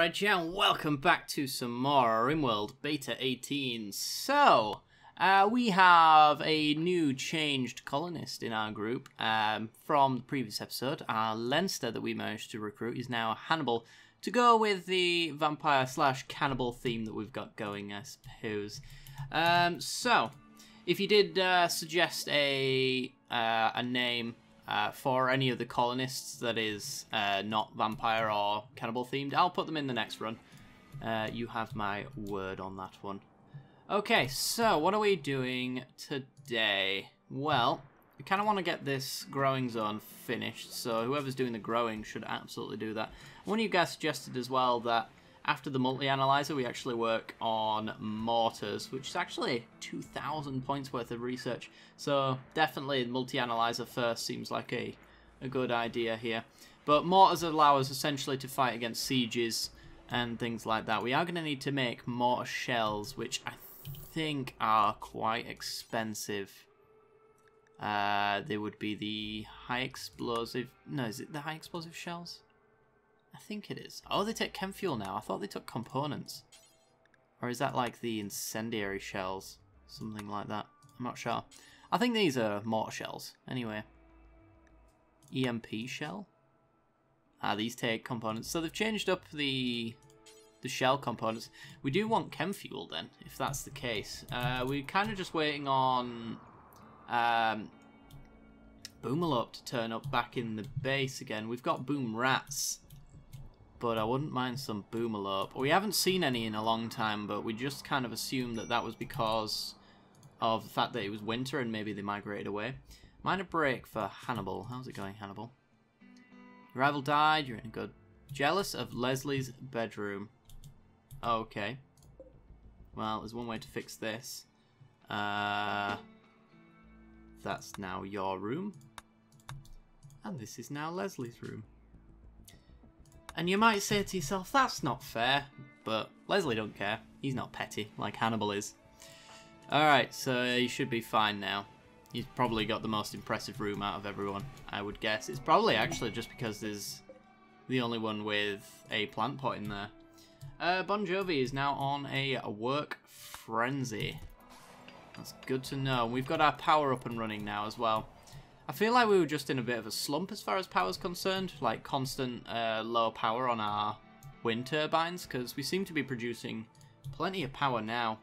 Alright, yeah, and welcome back to some more Rimworld Beta 18. So, we have a new changed colonist in our group from the previous episode. Our Leinster that we managed to recruit is now Hannibal, to go with the vampire slash cannibal theme that we've got going, I suppose. So, if you did suggest a name for any of the colonists that is not vampire or cannibal themed, I'll put them in the next run. You have my word on that one. Okay, so what are we doing today? Well, we kind of want to get this growing zone finished, so whoever's doing the growing should absolutely do that. One of you guys suggested as well that after the multi-analyzer we actually work on mortars, which is actually 2,000 points worth of research. So definitely multi-analyzer first seems like a good idea here. But mortars allow us essentially to fight against sieges and things like that. We are going to need to make mortar shells, which I think are quite expensive. They would be the high explosive... No, is it the high explosive shells? I think it is. Oh, they take chem fuel now. I thought they took components. Or is that like the incendiary shells? Something like that. I'm not sure. I think these are mortar shells. Anyway. EMP shell? Ah, these take components. So they've changed up the shell components. We do want chem fuel then, if that's the case. We're kind of just waiting on Boomalop to turn up back in the base again. We've got boom rats, but I wouldn't mind some Boomalop. We haven't seen any in a long time, but we just kind of assumed that that was because of the fact that it was winter and maybe they migrated away. Minor break for Hannibal. How's it going, Hannibal? Your rival died, you're in a good... Jealous of Leslie's bedroom. Okay. Well, there's one way to fix this. That's now your room. And this is now Leslie's room. And you might say to yourself, that's not fair. But Leslie don't care. He's not petty like Hannibal is. Alright, so you should be fine now. He's probably got the most impressive room out of everyone, I would guess. It's probably actually just because there's the only one with a plant pot in there. Bon Jovi is now on a work frenzy. That's good to know. We've got our power up and running now as well. I feel like we were just in a bit of a slump as far as power's concerned, like constant low power on our wind turbines, because we seem to be producing plenty of power now,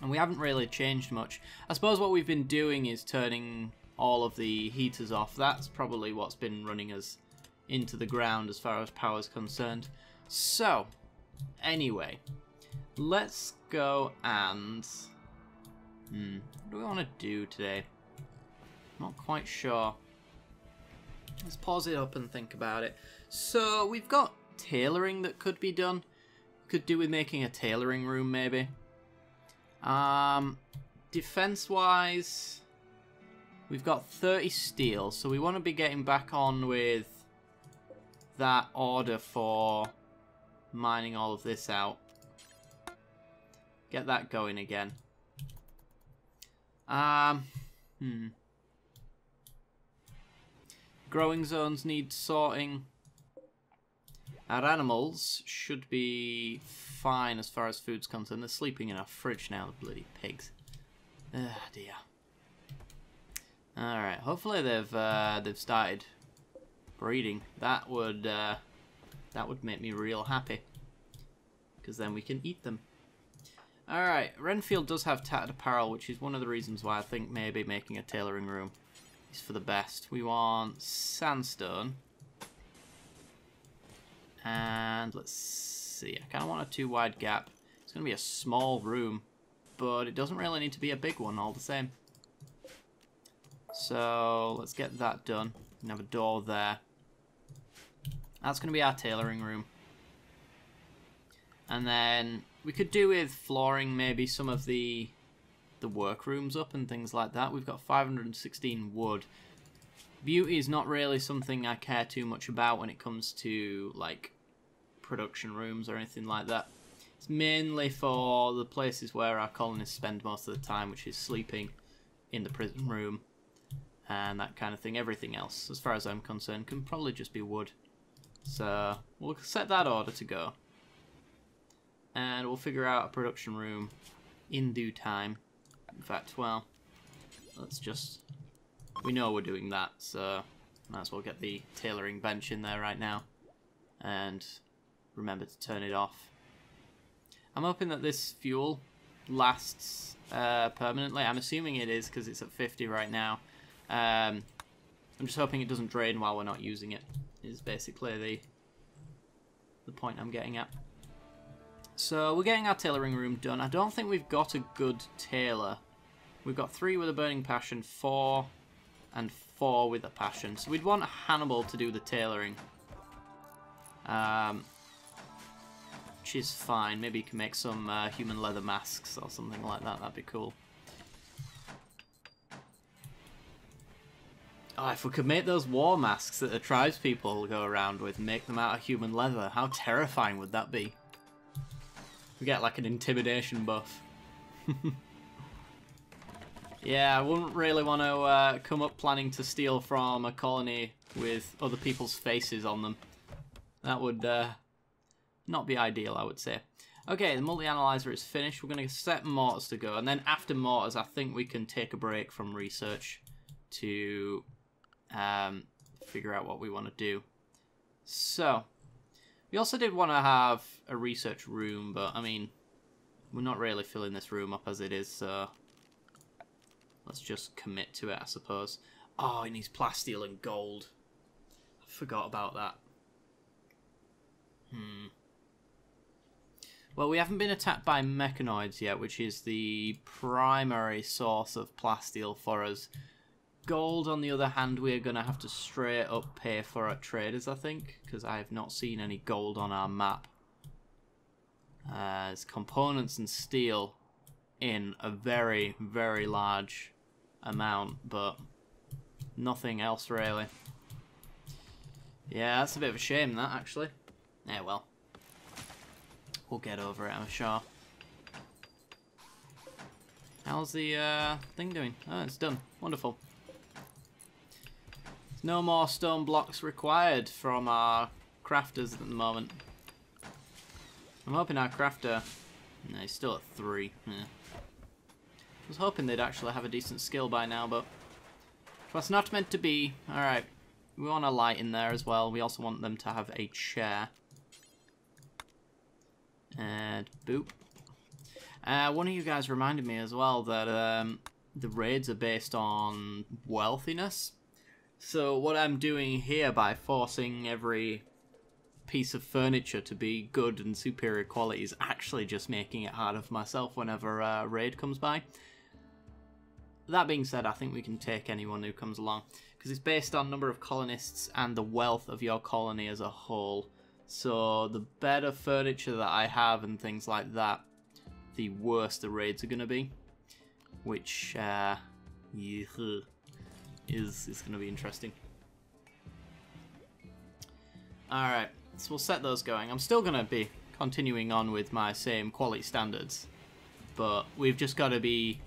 and we haven't really changed much. I suppose what we've been doing is turning all of the heaters off. That's probably what's been running us into the ground as far as power's concerned. So, anyway, let's go and... what do we want to do today? Not quite sure. Let's pause it up and think about it. So we've got tailoring that could be done. Could do with making a tailoring room maybe. Defense wise, we've got 30 steel, so we want to be getting back on with that order for mining all of this out. Get that going again. Growing zones need sorting. Our animals should be fine as far as food's concerned. They're sleeping in our fridge now, the bloody pigs. Ah, dear. Alright, hopefully they've started breeding. That would make me real happy, because then we can eat them. Alright, Renfield does have tattered apparel, which is one of the reasons why I think maybe making a tailoring room is for the best. We want sandstone. And let's see, I kind of want a 2 wide gap. It's going to be a small room, but it doesn't really need to be a big one all the same. So let's get that done. We can have a door there. That's going to be our tailoring room. And then we could do with flooring maybe some of the workrooms up and things like that. We've got 516 wood. Beauty is not really something I care too much about when it comes to like production rooms or anything like that. It's mainly for the places where our colonists spend most of the time, which is sleeping in the prison room and that kind of thing. Everything else, as far as I'm concerned, can probably just be wood. So we'll set that order to go. And we'll figure out a production room in due time. In fact, well, let's just... We know we're doing that, so might as well get the tailoring bench in there right now. And remember to turn it off. I'm hoping that this fuel lasts permanently. I'm assuming it is because it's at 50 right now. I'm just hoping it doesn't drain while we're not using it, is basically the point I'm getting at. So we're getting our tailoring room done. I don't think we've got a good tailor. We've got 3 with a burning passion, 4 and 4 with a passion. So we'd want Hannibal to do the tailoring. Which is fine. Maybe you can make some human leather masks or something like that. That'd be cool. Oh, if we could make those war masks that the tribespeople go around with, make them out of human leather, how terrifying would that be? We get like an intimidation buff. Yeah, I wouldn't really want to come up planning to steal from a colony with other people's faces on them. That would not be ideal, I would say. Okay, the multi-analyzer is finished. We're going to set mortars to go. And then after mortars, I think we can take a break from research to figure out what we want to do. So, we also did want to have a research room, but, I mean, we're not really filling this room up as it is, so let's just commit to it, I suppose. Oh, it needs plasteel and gold. I forgot about that. Well, we haven't been attacked by mechanoids yet, which is the primary source of plasteel for us. Gold, on the other hand, we're going to have to straight up pay for at traders, I think, because I have not seen any gold on our map. There's components and steel in a very, very large amount, but nothing else really. Yeah, that's a bit of a shame, that, actually. Yeah, well. We'll get over it, I'm sure. How's the thing doing? Oh, it's done. Wonderful. There's no more stone blocks required from our crafters at the moment. I'm hoping our crafter... No, he's still at 3. Yeah. I was hoping they'd actually have a decent skill by now, but... That's not meant to be. Alright. We want a light in there as well. We also want them to have a chair. And boop. One of you guys reminded me as well that the raids are based on wealthiness. So what I'm doing here by forcing every piece of furniture to be good and superior quality is actually just making it harder for myself whenever a raid comes by. That being said, I think we can take anyone who comes along, because it's based on number of colonists and the wealth of your colony as a whole. So the better furniture that I have and things like that, the worse the raids are going to be. Which is going to be interesting. Alright, so we'll set those going. I'm still going to be continuing on with my same quality standards, but we've just got to be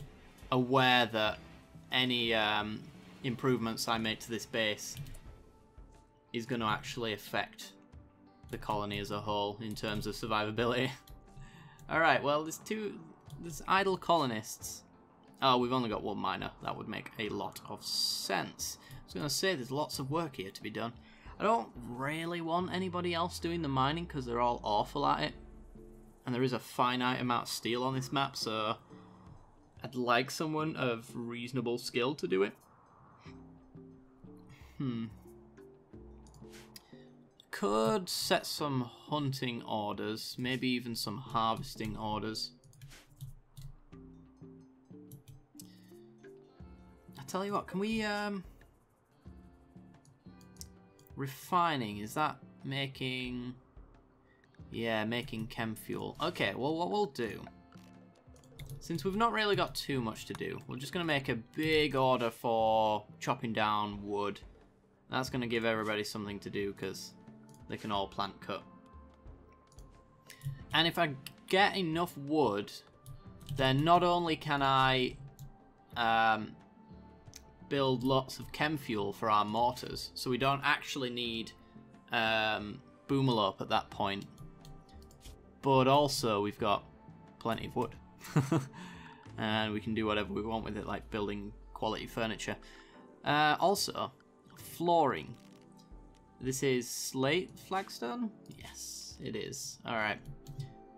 aware that any improvements I make to this base is going to actually affect the colony as a whole in terms of survivability. Alright, well, there's idle colonists. Oh, we've only got 1 miner. That would make a lot of sense. I was going to say there's lots of work here to be done. I don't really want anybody else doing the mining because they're all awful at it. And there is a finite amount of steel on this map, so I'd like someone of reasonable skill to do it. Could set some hunting orders, maybe even some harvesting orders. I tell you what, can we refining, is that making... Yeah, making chem fuel. Okay, well, what we'll do, since we've not really got too much to do, we're just going to make a big order for chopping down wood. That's going to give everybody something to do, because they can all plant cut. And if I get enough wood, then not only can I build lots of chem fuel for our mortars, so we don't actually need Boomerlope at that point, but also we've got plenty of wood. And we can do whatever we want with it, like building quality furniture. Also, flooring. This is slate flagstone? Yes, it is. Alright.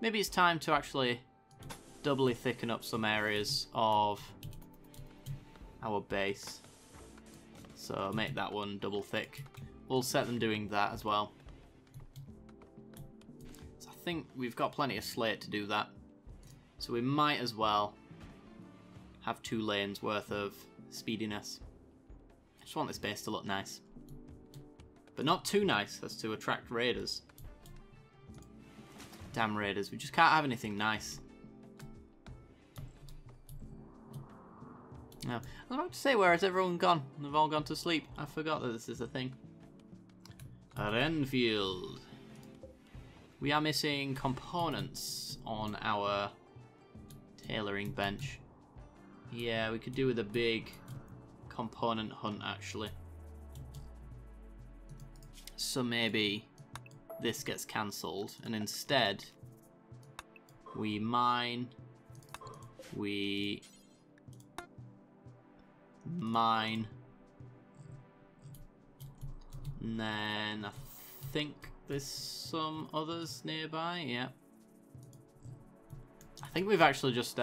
Maybe it's time to actually doubly thicken up some areas of our base. So make that one double thick. We'll set them doing that as well. So I think we've got plenty of slate to do that. So we might as well have 2 lanes worth of speediness. I just want this base to look nice. But not too nice as to attract raiders. Damn raiders, we just can't have anything nice. No. I was about to say, where has everyone gone? They've all gone to sleep. I forgot that this is a thing. Renfield. We are missing components on our tailoring bench. Yeah, we could do with a big component hunt, actually. So maybe this gets cancelled, and instead we mine, and then I think there's some others nearby. Yeah, I think we've actually just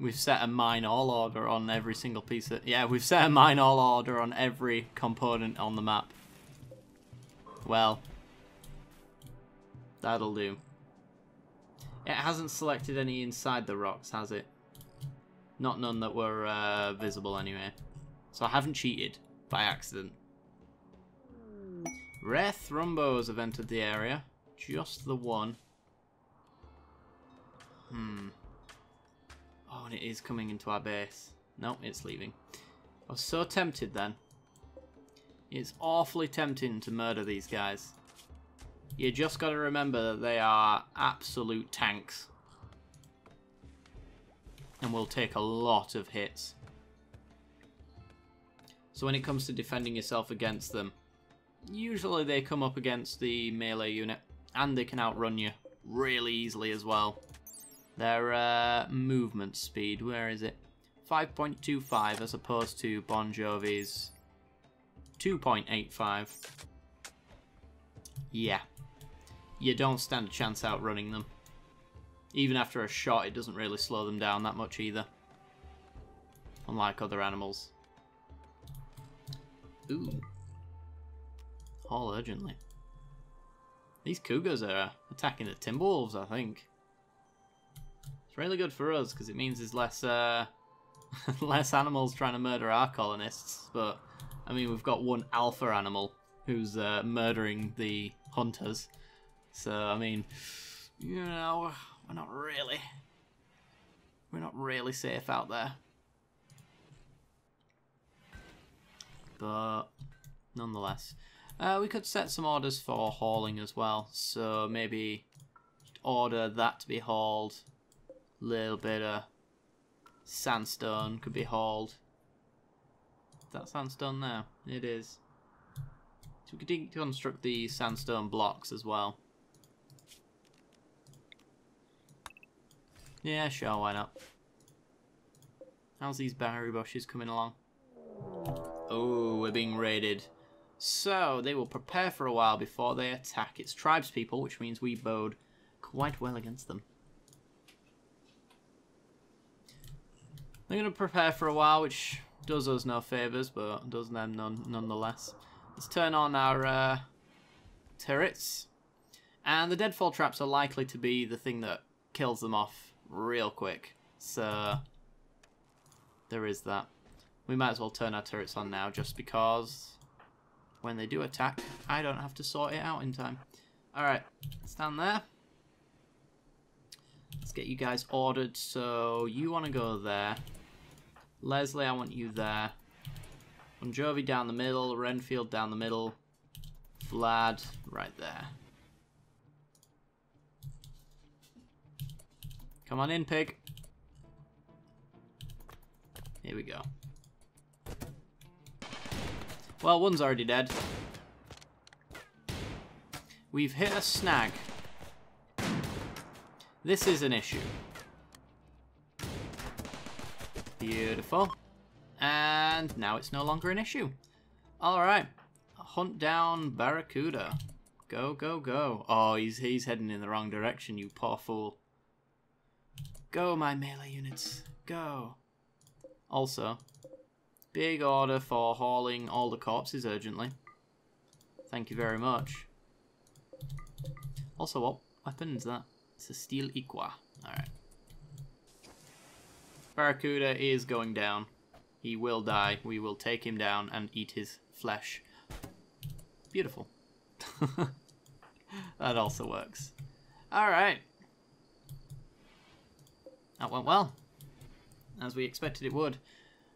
we've set a mine all order on every single piece of... Yeah, we've set a mine all order on every component on the map. Well, that'll do. It hasn't selected any inside the rocks, has it? Not none that were visible anyway. So I haven't cheated by accident. Rare thrombos have entered the area. Just the one. Oh, and it is coming into our base. No, it's leaving. I was so tempted then. It's awfully tempting to murder these guys. You just got to remember that they are absolute tanks. And will take a lot of hits. So when it comes to defending yourself against them, usually they come up against the melee unit. And they can outrun you really easily as well. Their movement speed, where is it? 5.25 as opposed to Bon Jovi's 2.85. Yeah. You don't stand a chance outrunning them. Even after a shot, it doesn't really slow them down that much either. Unlike other animals. Ooh. All urgently. These cougars are attacking the Timberwolves, I think. It's really good for us, because it means there's less, less animals trying to murder our colonists. But, I mean, we've got one alpha animal who's murdering the hunters. So, I mean, you know, we're not really safe out there. But, nonetheless. We could set some orders for hauling as well. So, maybe order that to be hauled. A little bit of sandstone could be hauled. Is that sandstone there? It is. So we could deconstruct the sandstone blocks as well. Yeah, sure, why not? How's these berry bushes coming along? Oh, we're being raided. So, they will prepare for a while before they attack its tribespeople, which means we bode quite well against them. They're going to prepare for a while, which does us no favours, but does them nonetheless. Let's turn on our turrets. And the deadfall traps are likely to be the thing that kills them off real quick. So, there is that. We might as well turn our turrets on now, just because when they do attack, I don't have to sort it out in time. Alright, stand there. Let's get you guys ordered. So, you want to go there. Leslie, I want you there. Bon Jovi down the middle. Renfield down the middle. Vlad right there. Come on in, pig. Here we go. Well, one's already dead. We've hit a snag. This is an issue. Beautiful. And now it's no longer an issue. Alright. Hunt down Barracuda. Go, go, go. Oh, he's heading in the wrong direction, you poor fool. Go, my melee units. Go. Also, big order for hauling all the corpses urgently. Thank you very much. Also, what weapon is that? It's a steel Iqua. Alright. Barracuda is going down. He will die. We will take him down and eat his flesh. Beautiful. That also works. Alright. That went well. As we expected it would.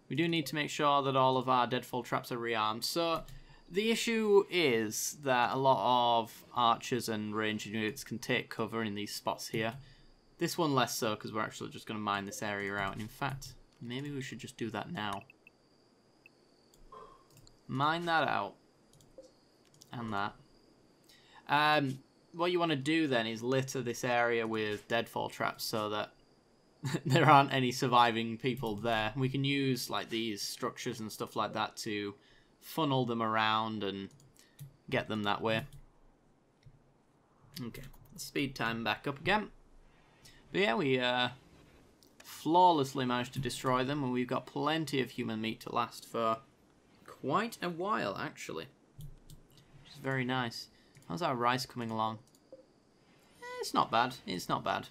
We do need to make sure that all of our deadfall traps are rearmed. So, the issue is that a lot of archers and ranged units can take cover in these spots here. This one less so, because we're actually just going to mine this area out. And in fact, maybe we should just do that now. Mine that out. And that. What you want to do then is litter this area with deadfall traps so that there aren't any surviving people there. We can use like these structures and stuff like that to funnel them around and get them that way. Okay, speed time back up again. But yeah, we flawlessly managed to destroy them, and we've got plenty of human meat to last for quite a while, actually. Which is very nice. How's our rice coming along? It's not bad. It's not bad.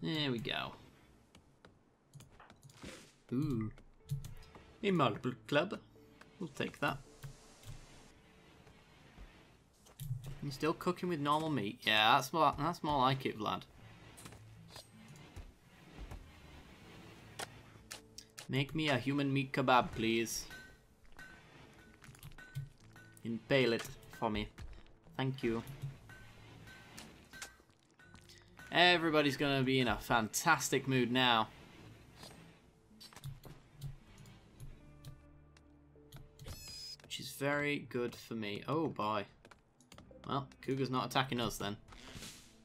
There we go. Ooh. A multiple club. We'll take that. You're still cooking with normal meat? Yeah, that's more like it, Vlad. Make me a human meat kebab, please. Impale it for me. Thank you. Everybody's gonna be in a fantastic mood now. Which is very good for me. Oh boy. Well, Cougar's not attacking us then.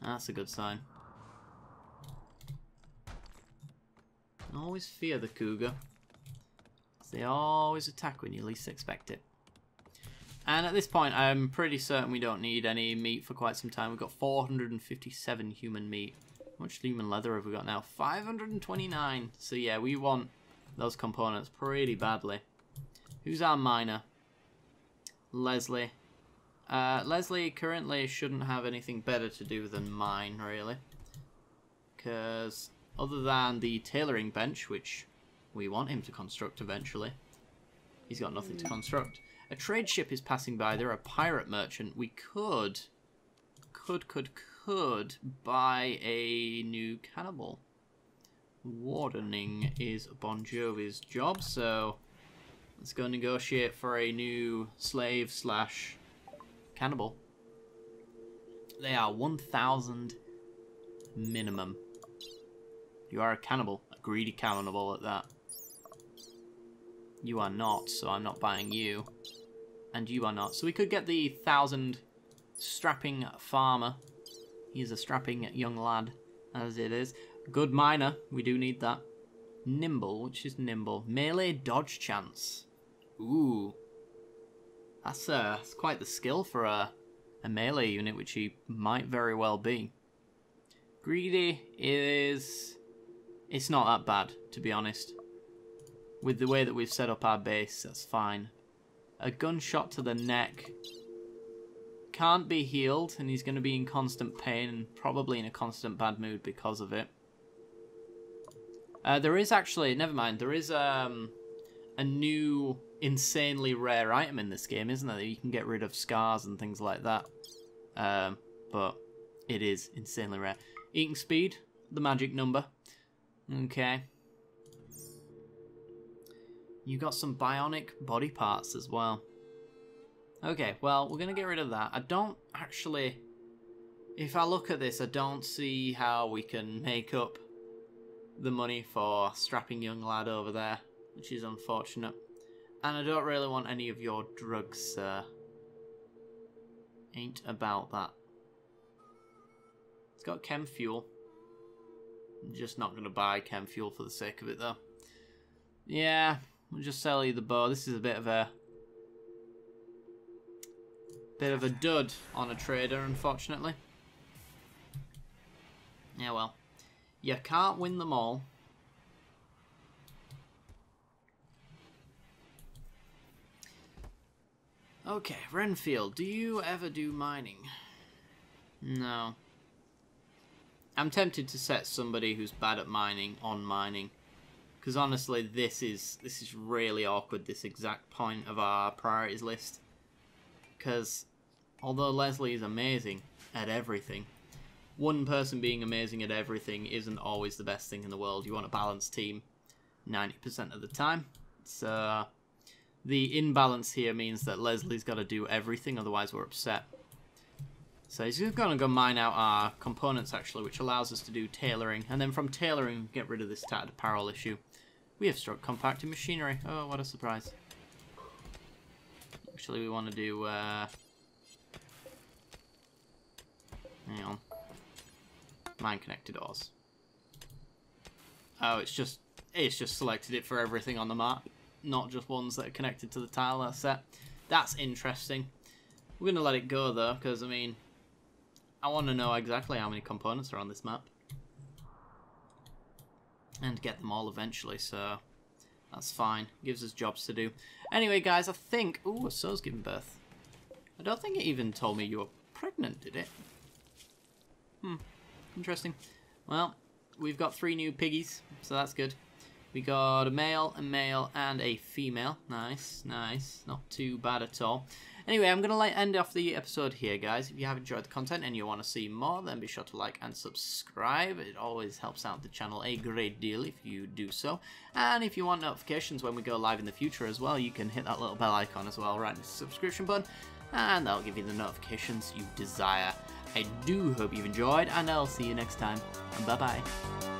That's a good sign. Always fear the Cougar. They always attack when you least expect it. And at this point, I'm pretty certain we don't need any meat for quite some time. We've got 457 human meat. How much human leather have we got now? 529. So yeah, we want those components pretty badly. Who's our miner? Leslie. Leslie currently shouldn't have anything better to do than mine, really. Because other than the tailoring bench, which we want him to construct eventually, he's got nothing to construct. A trade ship is passing by. They're a pirate merchant. We could buy a new cannibal. Wardening is Bon Jovi's job, so let's go negotiate for a new slave slash cannibal. They are 1,000 minimum. You are a cannibal, a greedy cannibal at that. You are not, so I'm not buying you. And you are not. So we could get the 1,000 strapping farmer. He's a strapping young lad, as it is. Good miner, we do need that. Nimble, which is nimble. Melee dodge chance. Ooh. That's quite the skill for a melee unit, which he might very well be. Greedy is... It's not that bad, to be honest. With the way that we've set up our base, that's fine. A gunshot to the neck can't be healed, and he's going to be in constant pain and probably in a constant bad mood because of it. There is actually, never mind, there is a new insanely rare item in this game, isn't there? That you can get rid of scars and things like that. But it is insanely rare. Eating speed, the magic number. Okay. You got some bionic body parts as well. Okay, well, we're going to get rid of that. I don't actually... If I look at this, I don't see how we can make up the money for strapping young lad over there, which is unfortunate. And I don't really want any of your drugs, sir. Ain't about that. It's got chem fuel. I'm just not going to buy chem fuel for the sake of it, though. Yeah, we'll just sell you the bow. This is a bit of a dud on a trader, unfortunately. Yeah, well, you can't win them all. Okay, Renfield, do you ever do mining? No. I'm tempted to set somebody who's bad at mining on mining, because honestly, this is really awkward. This exact point of our priorities list, because although Leslie is amazing at everything, one person being amazing at everything isn't always the best thing in the world. You want a balanced team 90% of the time. So the imbalance here means that Leslie's got to do everything, otherwise we're upset. So he's just going to go mine out our components, actually, which allows us to do tailoring. And then from tailoring, get rid of this tattered apparel issue. We have struck compacting machinery. Oh, what a surprise. Actually, we want to do... hang on. Mine connected ores. Oh, it's just selected it for everything on the map, not just ones that are connected to the tile set. That's interesting. We're going to let it go, though, because, I mean, I want to know exactly how many components are on this map. And get them all eventually, so that's fine. Gives us jobs to do. Anyway, guys, I think... Ooh, a sow's giving birth. I don't think it even told me you were pregnant, did it? Interesting. Well, we've got 3 new piggies, so that's good. We got a male, and a female. Nice, nice. Not too bad at all. Anyway, I'm going to end off the episode here, guys. If you have enjoyed the content and you want to see more, then be sure to like and subscribe. It always helps out the channel a great deal if you do so. And if you want notifications when we go live in the future as well, you can hit that little bell icon as well right in the subscription button, and that'll give you the notifications you desire. I do hope you've enjoyed, and I'll see you next time. Bye-bye.